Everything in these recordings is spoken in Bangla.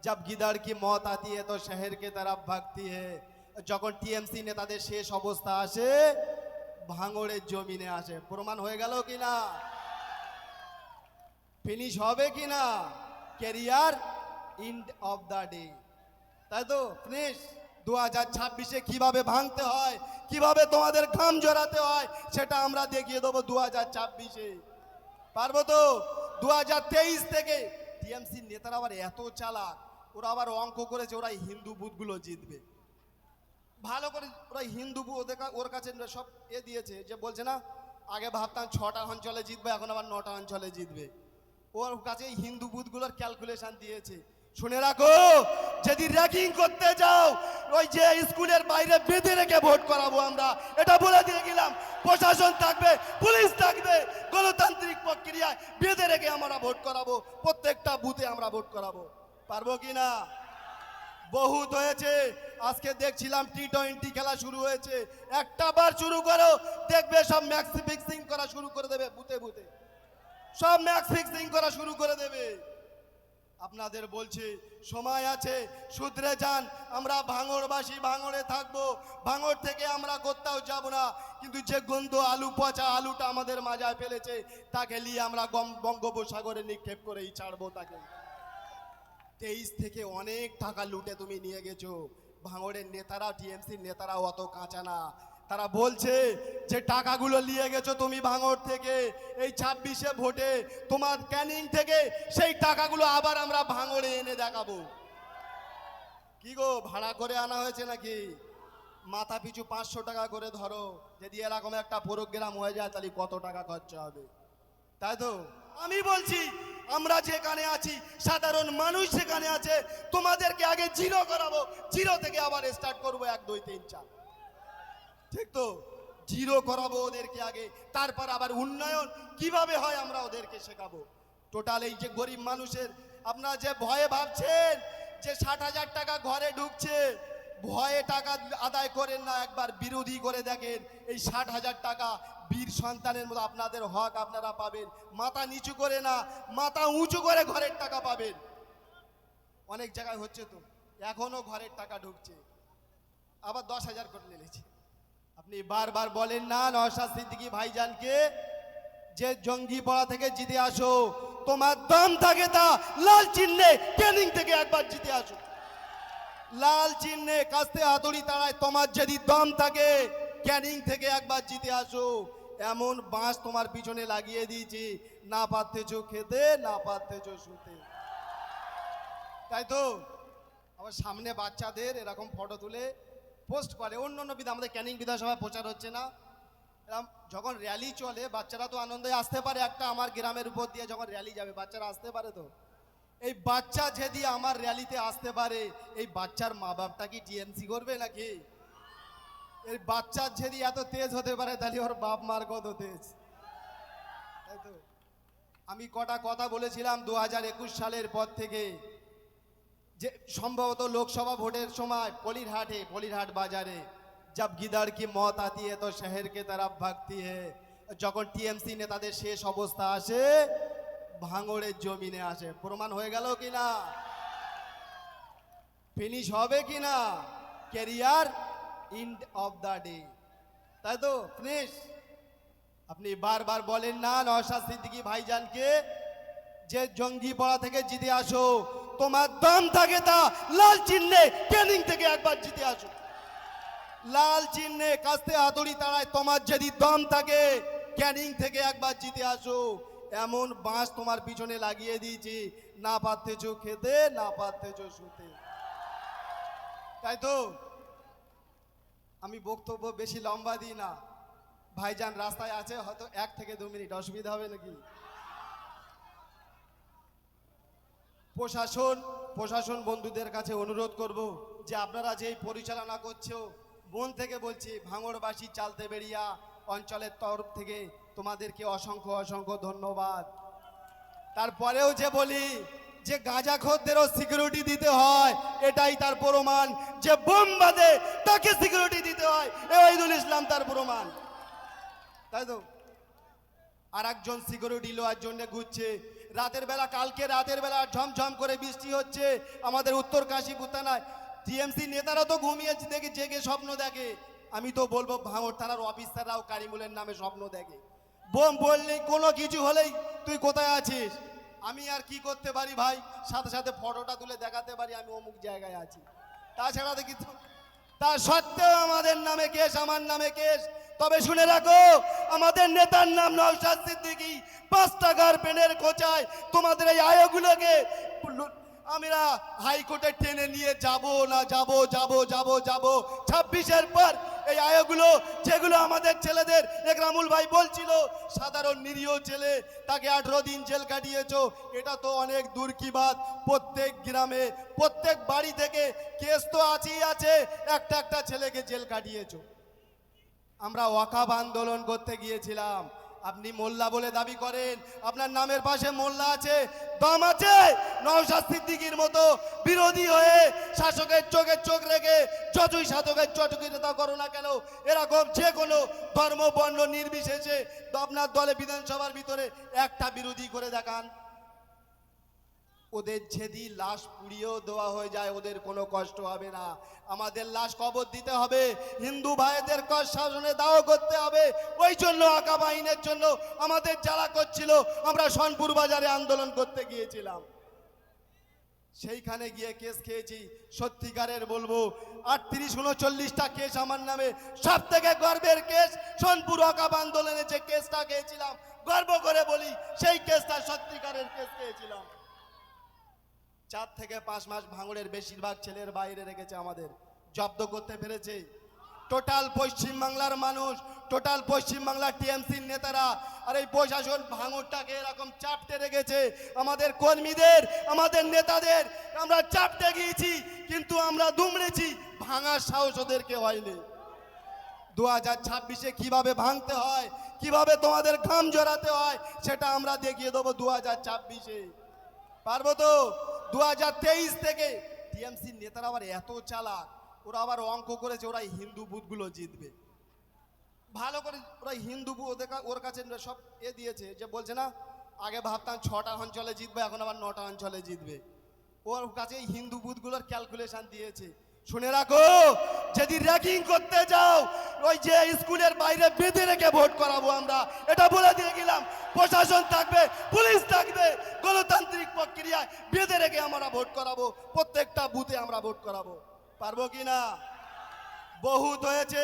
जब गिदड़ की मौत आती है तो शहर के तरफ भागती है। যখন টিএমসি নেতাদের শেষ অবস্থা আসে ভাঙড়ের জমিনে আসে। প্রমাণ হয়ে গেল কিনা? ফিনিশ হবে কিনা? Career end of the day, তাই তো? ফিনিশ। 2026-এ কিভাবে ভাঙতে হয়, কিভাবে তোমাদের ঘাম জড়াতে হয় সেটা আমরা দেখিয়ে দেবো 2026-এ। পারবো তো? 2023 থেকে টিএমসি নেতারা আবার এত চালাক, ওরা আবার অঙ্ক করেছে ওরা হিন্দু বুথগুলো জিতবে। ভালো করে ওরা হিন্দু ওর কাছে সব দিয়েছে, যে বলছে না আগে ভাবতাম 6টা অঞ্চলে জিতবে, এখন আবার 9টা অঞ্চলে জিতবে। ওর কাছে হিন্দু বুথগুলোর ক্যালকুলেশন দিয়েছে। শুনে রাখো, যদি র্যাকিং করতে যাও ওই যে স্কুলের বাইরে বেঁধে রেখে ভোট করাবো আমরা, এটা বলে দিয়ে গেলাম। প্রশাসন থাকবে, পুলিশ থাকবে, গণতান্ত্রিক প্রক্রিয়ায় বেঁধে রেখে আমরা ভোট করাবো, প্রত্যেকটা বুথে আমরা ভোট করাবো। পারবো কি না? বহুত হয়েছে। আজকে দেখছিলাম টি20 খেলা শুরু হয়েছে, একটা বার শুরু করো দেখবে সব ম্যাক্স ফিক্সিং করা শুরু করে দেবে, বুথে বুথে সব ম্যাক্স ফিক্সিং করা শুরু করে দেবে। আপনাদের বলছি সময় আছে, শুধরে যান। আমরা ভাঙড়বাসী ভাঙড়ে থাকবো, ভাঙড় থেকে আমরা কোথাও যাব না। কিন্তু যে গন্ধ আলু, পচা আলুটা আমাদের মাজায় ফেলেছে, তাকে নিয়ে আমরা বঙ্গোপসাগরে নিক্ষেপ করেই ছাড়বো তাকে। 23 থেকে অনেক টাকা লুটে তুমি নিয়ে গেছো। ভাঙড়ের নেতারা, টিএমসির নেতারা অত কাঁচা না। তারা বলছে যে টাকাগুলো নিয়ে গেছো তুমি ভাঙড় থেকে, এই 26-এ ভোটে তোমার ক্যানিং থেকে সেই টাকাগুলো আবার আমরা ভাঙড়ে এনে দেখাবো। কি গো, ভাড়া করে আনা হয়েছে নাকি? মাথা পিছু 500 টাকা করে ধরো। যদি এরকম একটা প্রোগ্রাম হয়ে যায় তাহলে কত টাকা খরচা হবে, তাই তো? আমি বলছি আমরা যেখানে আছি, সাধারণ মানুষ যেখানে আছে, তোমাদেরকে আগে জিরো করাবো, জিরো থেকে আবার স্টার্ট করবো 1 2 3 4, ঠিক তো? জিরো করাবো ওদেরকে আগে, তারপর আবার উন্নয়ন কিভাবে হয় আমরা ওদেরকে শেখাবো। টোটাল এই যে গরিব মানুষের, আপনারা যে ভয়ে ভাবছেন যে 60,000 টাকা ঘরে ঢুকছে, ভয়ে টাকা আদায় করেন না, একবার বিরোধী করে দেখেন। এই 60,000 টাকা বীর সন্তানের মতো আপনাদের হক আপনারা পাবেন। মাথা নিচু করে না, মাথা উঁচু করে ঘরের টাকা পাবেন। অনেক জায়গায় হচ্ছে তো, এখনো ঘরের টাকা ঢুকছে, আবার 10,000 করে নিয়েছে। আপনি বারবার বলেন না নওশাদ সিদ্দিকী ভাইজানকে যে জঙ্গিপাড়া থেকে জিতে আসো, তোমার দম থাকে তা লাল চিহ্নে ক্যানিং থেকে একবার জিতে আসো। লাল চিহ্নে কাস্তে হাতুড়ি তাড়ায় তোমার যদি দম থাকে ক্যানিং থেকে একবার জিতে আসো। এমন বাঁশ তোমার পিছনে লাগিয়ে দিয়েছি, না পারতেছো খেতে, না পারতেছো শুতে, তাই তো? আবার সামনে বাচ্চাদের এরকম ফটো তুলে পোস্ট করে। অন্য অন্য আমাদের ক্যানিং বিধানসভায় প্রচার হচ্ছে না, এরকম যখন র্যালি চলে বাচ্চারা তো আনন্দে আসতে পারে। একটা আমার গ্রামের উপর দিয়ে যখন র্যালি যাবে বাচ্চারা আসতে পারে তো। এই বাচ্চা যদি আমার র্যালিতে আসতে পারে, এই বাচ্চার মা বাপটা কি টিএমসি করবে নাকি? এই বাচ্চার যদি এত তেজ হতে পারে তাহলে ওর বাপ মার কত তেজ, তাই তো? আমি কটা কথা বলেছিলাম 2021 সালের পর থেকে, যে সম্ভবত লোকসভা ভোটের সময় পলিরহাট বাজারে जब गिदड़ की मौत आती है तो शहर के तरफ भागती है। যখন টিএমসি নেতাদের শেষ অবস্থা আসে ভাঙড়ের জমিনে আসে। প্রমাণ হয়ে গেল কিনা? ফিনিশ হবে কিনা? Career end of the day, তাই তো? ফিনিশ। আপনি বারবার বলেন না নওশাদ সিদ্দিকী ভাইজানকে যে জঙ্গিপাড়া থেকে জিতে আসো, তোমার দম থাকে তা লাল চিহ্নে ক্যানিং থেকে একবার জিতে আসো। লাল চিহ্নে কাস্তে হাতুড়ি তাড়ায় তোমার যদি দম থাকে ক্যানিং থেকে একবার জিতে আসো। এমন বাঁশ তোমার পিছনে লাগিয়ে দিয়েছি, না পারতেছো খেতে, না পারতেছো শুতে, তাই তো? আমি বক্তব্য বেশি লম্বা দিই না। ভাইজান রাস্তায় আছে, হয়তো 1 থেকে 2 মিনিট, অসুবিধা হবে নাকি? প্রশাসন বন্ধুদের কাছে অনুরোধ করব যে আপনারা যেই পরিচালনা করছো, মন থেকে বলছি ভাঙড়বাসী চালতে বেরিয়া অঞ্চলের তরফ থেকে তোমাদেরকে অসংখ্য অসংখ্য ধন্যবাদ। তারপরেও যে বলি যে গাঁজাখোরদেরও সিকিউরিটি দিতে হয়, এটাই তার প্রমাণ। যে বোম বাঁধে তাকে সিকিউরিটি দিতে হয়, ওয়াহিদুল ইসলাম তার প্রমাণ, তাই তো? আর একজন সিকিউরিটি লওয়ার জন্য ঘুরছে, রাতের বেলা, কালকে রাতের বেলা ঝমঝম করে বৃষ্টি হচ্ছে আমাদের উত্তর কাশীপুর থানায়। টিএমসি নেতারা তো ঘুমিয়ে দেখে জেগে স্বপ্ন দেখে। আমি তো বলবো ভাঙড় থানার অফিসাররাও কারিমুলের নামে স্বপ্ন দেখে। বোম বললেই, কোনো কিছু হলেই তুই কোথায় আছিস? আমি আর কি করতে পারি ভাই? সাথে সাথে ফটোটা তুলে দেখাতে পারি আমি অমুক জায়গায় আছি। তাছাড়া তো কিছু, তা সত্ত্বেও আমাদের নামে কেস, আমার নামে কেস। তবে শুনে রাখো, আমাদের নেতার নাম নওশাদ সিদ্দিকী। 5 টাকার পেনের খোঁচায় তোমাদের এই আয়োগুলোকে আমরা হাইকোর্টে টেনে নিয়ে যাব না, যাব যাব যাব যাব 26-এর পর এই আয়োগুলো, যেগুলো আমাদের ছেলেদের, একরামুল ভাই বলছিল সাধারণ নিরীহ ছেলে, তাকে 18 দিন জেল কাটিয়েছো। এটা তো অনেক দূর কি বাত। প্রত্যেক গ্রামে, প্রত্যেক বাড়ি থেকে কেস তো আছেই আছে, একটা একটা ছেলেকে জেল কাটিয়েছো। আমরা ওয়াকাব আন্দোলন করতে গিয়েছিলাম। আপনি মোল্লা বলে দাবি করেন, আপনার নামের পাশে মোল্লা আছে, দম আছে? নওশাদ সিদ্দিকীর মতো বিরোধী হয়ে শাসকের চোখে চোখ রেখে যতই শাসকের চটকিতা করো না কেন, এরকম যে কোনো ধর্ম বর্ণ নির্বিশেষে আপনার দলে বিধানসভার ভিতরে একটা বিরোধী করে দেখান। ওদের যেদি লাশ পুড়িয়েও দেওয়া হয়ে যায়, ওদের কোনো কষ্ট হবে না। আমাদের লাশ কবর দিতে হবে, হিন্দু ভাইদের কষ্ট শাসনে দাও করতে হবে। ওই জন্য আকাব আইনের জন্য আমাদের যারা করছিল, আমরা সনপুর বাজারে আন্দোলন করতে গিয়েছিলাম। সেইখানে গিয়ে কেস খেয়েছি। সত্যিকারের বলবো, 38-39টা কেস আমার নামে। সব থেকে গর্বের কেস সনপুর আকাব আন্দোলনে যে কেসটা খেয়েছিলাম, গর্ব করে বলি সেই কেসটা সত্যিকারের কেস খেয়েছিলাম। 4 থেকে 5 মাস ভাঙড়ের বেশিরভাগ ছেলের বাইরে রেখেছে, আমাদের জব্দ করতে পেরেছে। টোটাল পশ্চিম বাংলার মানুষ, টোটাল পশ্চিম বাংলার টিএমসির নেতারা আর এই প্রশাসন ভাঙড়টাকে এরকম চাপতে রেখেছে। আমাদের কর্মীদের, আমাদের নেতাদের আমরা চাপতে গিয়েছি, কিন্তু আমরা দুমড়েছি। ভাঙার সাহস ওদেরকে হয়নি। 2026-এ কিভাবে ভাঙতে হয়, কিভাবে তোমাদের ঘাম জড়াতে হয়, সেটা আমরা দেখিয়ে দেবো 2026-এ। পারবো তো? 2023 থেকে টিএমসির নেতারা আবার এত চালাক, ওরা আবার অঙ্ক করেছে ওরা হিন্দু বুথগুলো জিতবে। ভালো করে ওরা হিন্দু বুথ ওর কাছে সব দিয়েছে, যে বলছে না আগে ভাবতাম 6টা অঞ্চলে জিতবে, এখন আবার 9টা অঞ্চলে জিতবে। ওর কাছে হিন্দু বুথগুলোর ক্যালকুলেশন দিয়েছে। শুনে রাখো, যদি র্যাগিং করতে যাও, ওই যে স্কুলের বাইরে বেঁধে রেখে ভোট করাবো আমরা, এটা বলে দিয়ে গেলাম। প্রশাসন থাকবে, পুলিশ থাকবে, গণতান্ত্রিক প্রক্রিয়ায় বেঁধে রেখে আমরা ভোট করাবো। প্রত্যেকটা বুথে আমরা ভোট করাবো। পারবো কি না? বহুত হয়েছে।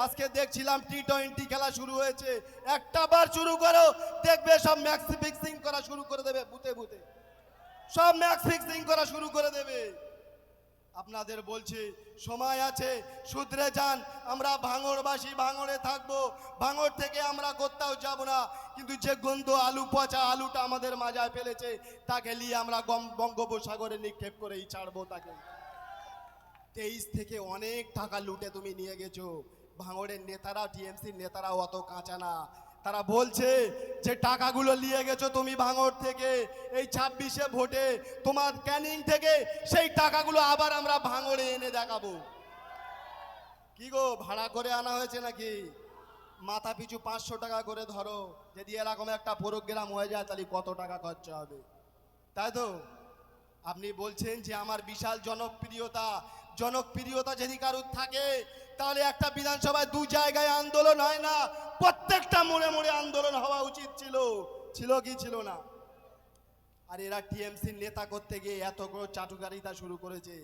আজকে দেখছিলাম টি20 খেলা শুরু হয়েছে। একটা বার শুরু করো, দেখবে সব ম্যাক্স ফিক্সিং করা শুরু করে দেবে। বুথে বুথে সব ম্যাক্স ফিক্সিং করা শুরু করে দেবে। আপনাদের বলছি, সময় আছে, শুধরে যান। আমরা ভাঙড়বাসী ভাঙড়ে থাকবো, ভাঙড় থেকে আমরা কোথাও যাব না। কিন্তু যে গন্ধ আলু, পচা আলুটা আমাদের মাজায় ফেলেছে, তাকে নিয়ে আমরা বঙ্গোপসাগরে নিক্ষেপ করেই ছাড়বো তাকে। 23 থেকে অনেক টাকা লুটে তুমি নিয়ে গেছো। ভাঙড়ের নেতারা, টিএমসির নেতারা অত কাঁচা না। তারা বলছে যে টাকাগুলো নিয়ে গেছো তুমি ভাঙড় থেকে, এই 26-এ ভোটে তোমার ক্যানিং থেকে সেই টাকাগুলো আবার আমরা ভাঙড়ে এনে দেখাবো। কি গো, ভাড়া করে আনা হয়েছে নাকি? মাথা পিছু 500 টাকা করে ধরো। যদি এরকম একটা প্রোগ্রাম হয়ে যায়, তাহলে কত টাকা খরচা হবে, তাই তো? আপনি বলছেন যে আমার বিশাল জনপ্রিয়তা, জনপ্রিয়তা যদি কারুর থাকে, তাহলে একটা বিধানসভায় 2 জায়গায় আন্দোলন হয় না, প্রত্যেকটা মোড়ে মোড়ে আন্দোলন হওয়া উচিত ছিল। ছিল কি ছিল না? আর এরা টিএমসির নেতা করতে গিয়ে এত বড় চাটুকারিতা শুরু করেছে।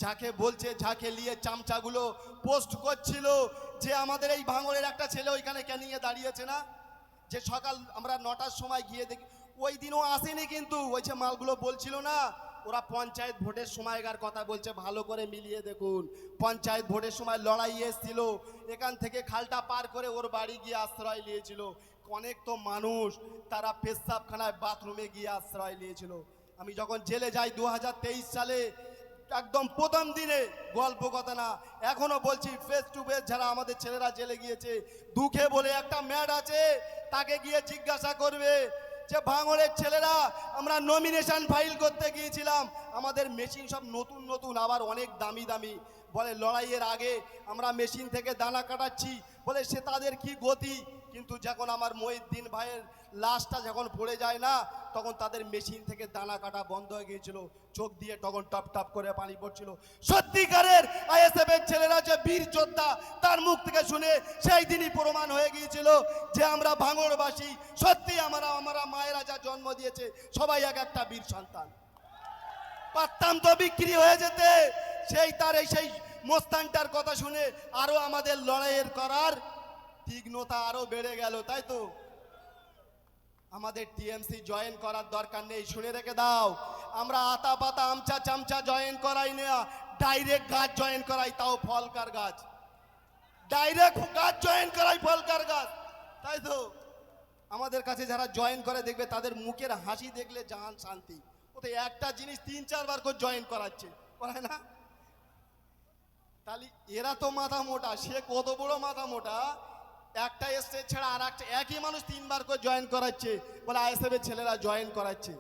যাকে বলছে, যাকে নিয়ে চামচাগুলো পোস্ট করছিল, যে আমাদের এই ভাঙড়ের একটা ছেলে ওইখানে ক্যানিংয়ে দাঁড়িয়েছে না, যে সকাল আমরা 9টার সময় গিয়ে দেখি, ওই দিনও আসেনি। কিন্তু ওই যে মালগুলো বলছিল না, ওরা পঞ্চায়েত ভোটের সময়কার কথা বলছে। ভালো করে মিলিয়ে দেখুন, পঞ্চায়েত ভোটের সময় লড়াই এসেছিল, এখান থেকে খালটা পার করে ওর বাড়ি গিয়ে আশ্রয় নিয়েছিল। অনেক তো মানুষ তারা পেশাবখানায়, বাথরুমে গিয়ে আশ্রয় নিয়েছিল। আমি যখন জেলে যাই 2023 সালে, একদম প্রথম দিনে, গল্প কথা না, এখনো বলছি, ফেস টু ফেস যারা আমাদের ছেলেরা জেলে গিয়েছে, দুঃখে বলে একটা ম্যাড আছে, তাকে গিয়ে জিজ্ঞাসা করবে যে ভাঙড়ের ছেলেরা আমরা নমিনেশন ফাইল করতে গিয়েছিলাম, আমাদের মেশিন সব নতুন নতুন, আবার অনেক দামি দামি। বলে লড়াইয়ের আগে আমরা মেশিন থেকে দানা কাটাচ্ছি, বলে সে তাদের কি গতি। কিন্তু যখন আমার মহিউদ্দিন ভাইয়ের লাশটা যখন পড়ে যায় না, তখন তাদের মেশিন থেকে দানা কাটা বন্ধ হয়ে গিয়েছিল, চোখ দিয়ে তখন টপ টপ করে পানি পড়ছিল। সত্যিকারের আইএসএফ এর ছেলেরা যে বীর যোদ্ধা, তার মুখ থেকে শুনে সেই দিনই প্রমাণ হয়ে গিয়েছিল যে আমরা ভাঙড়বাসী সত্যি আমরা মায়েরা যা জন্ম দিয়েছে সবাই এক একটা বীর সন্তান। পারতাম তো বিক্রি হয়ে যেতে, সেই মোস্তানটার কথা শুনে আরো আমাদের লড়াইয়ের করার তীক্ষ্ণতা আরো বেড়ে গেল, তাই তো? আমাদের টিএমসি জয়েন করার দরকার নেই, শুনে রেখে দাও। আমরা আতা পাতা আমচা চামচা জয়েন করাই না, ডাইরেক্ট গাছ জয়েন করাই, তাও ফলকার গাছ। ডাইরেক্ট গাছ জয়েন করাই, ফলকার গাছ, তাই তো? আমাদের কাছে যারা জয়েন করে দেখবে তাদের মুখের হাসি দেখলে জাহান শান্তি। ওতে একটা জিনিস 3-4 বার করে জয়েন করাচ্ছে, করায় না? তাহলে এরা তো মাথা মোটা, সে কত বড় মাথা মোটা, একটা স্টেজ ছাড়া আর একটা একই মানুষ 3 বার করে জয়েন করাচ্ছে, বলে আইএসএফ এর ছেলেরা জয়েন করাচ্ছে।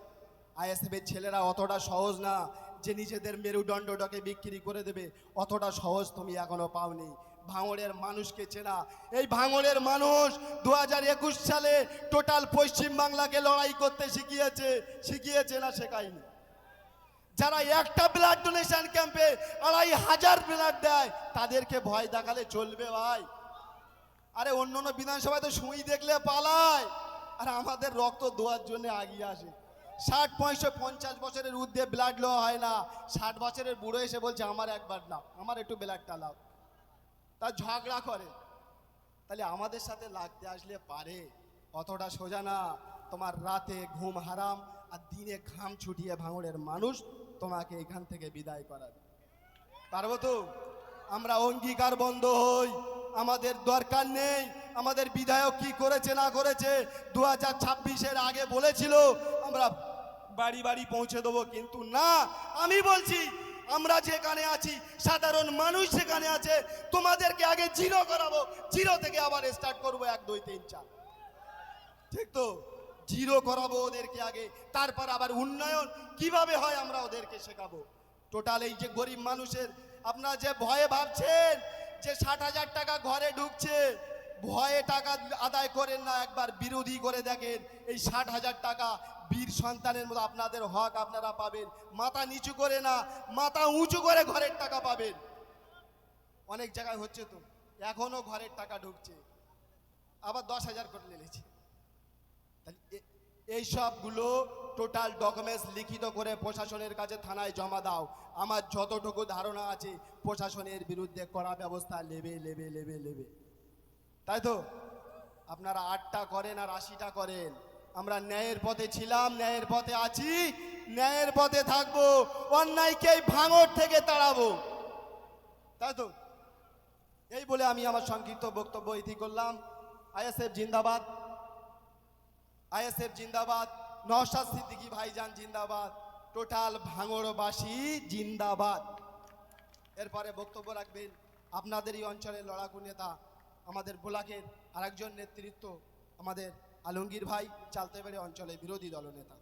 আইএসএফ এর ছেলেরা অতটা সহজ না যে নিজেদের মেরুদণ্ডটাকে বিক্রি করে দেবে, অতটা সহজ তুমি এখনো পাওনি। ভাঙড়ের মানুষকে চেনা, এই ভাঙড়ের মানুষ 2021 সালে টোটাল পশ্চিম বাংলাকে লড়াই করতে শিখিয়েছে না শেখায়নি। যারা একটা ব্লাড ডোনেশন ক্যাম্পে 2500 ব্লাড দেয়, তাদেরকে ভয় দেখালে চলবে ভাই? আরে অন্য বিধানসভায় তো সুই দেখলে পালায়, আর আমাদের রক্ত দেওয়ার জন্য আগিয়ে আসে। 60-50 বছরের ঊর্ধ্বে ব্লাড লওয়া হয় না, 60 বছরের বুড়ো এসে বলছে আমার একবার নাও, আমার একটু ব্লাডটা লাও, তা ঝগড়া করে। তাহলে আমাদের সাথে লাগতে আসলে পারে? অতটা সোজা না। তোমার রাতে ঘুম হারাম আর দিনে ঘাম ছুটিয়ে ভাঙড়ের মানুষ তোমাকে এখান থেকে বিদায় করাবে, পারবো তো? আমরা অঙ্গীকারবদ্ধ হই, আমাদের দরকার নেই আমাদের বিধায়ক কি করেছে না করেছে। 2026-এর আগে বলেছিল আমরা বাড়ি বাড়ি পৌঁছে দেবো, কিন্তু না, আমি বলছি আমরা যেখানে আছি, সাধারণ মানুষ যেখানে আছে, তোমাদেরকে আগে জিরো করাবো, জিরো থেকে আবার স্টার্ট করবো 1 2 3 4, ঠিক তো? জিরো করাবো ওদেরকে আগে, তারপর আবার উন্নয়ন কিভাবে হয় আমরা ওদেরকে শেখাবো। টোটাল এই যে গরিব মানুষের, আপনারা যে ভয়ে ভাবছেন যে 60,000 টাকা ঘরে ঢুকছে, ভয়ে টাকা আদায় করেন না, একবার বিরোধী করে দেখেন। এই 60,000 টাকা বীর সন্তানের মতো আপনাদের হক আপনারা পাবেন, মাথা নিচু করে না, মাথা উঁচু করে ঘরের টাকা পাবেন। অনেক জায়গায় হচ্ছে তো, এখনো ঘরের টাকা ঢুকছে, আবার 10,000 করে নিয়েছে। এই সবগুলো টোটাল ডকুমেন্টস লিখিত করে প্রশাসনের কাছে থানায় জমা দাও। আমার যতটুকু ধারণা আছে প্রশাসনের বিরুদ্ধে কড়া ব্যবস্থা নেবে, তাই তো? আপনারা 8টা করেন আর 80টা করেন, আমরা ন্যায়ের পথে ছিলাম, ন্যায়ের পথে আছি, ন্যায়ের পথে থাকবো, অন্যায়কে ভাঙড় থেকে তাড়াবো, তাই তো? এই বলে আমি আমার সংক্ষিপ্ত বক্তব্য ইতি করলাম। আইএসএফ জিন্দাবাদ, আইএসএফ জিন্দাবাদ, নওশাদ সিদ্দিকী ভাইজান জিন্দাবাদ, টোটাল ভাঙড়বাসী জিন্দাবাদ। এরপরে বক্তব্য রাখবেন আপনাদেরই অঞ্চলের লড়াকু নেতা, আমাদের ব্লকের আরেকজন নেতৃত্ব, আমাদের আলমগীর ভাই, চালতেবাড়ি অঞ্চলের বিরোধী দলনেতা।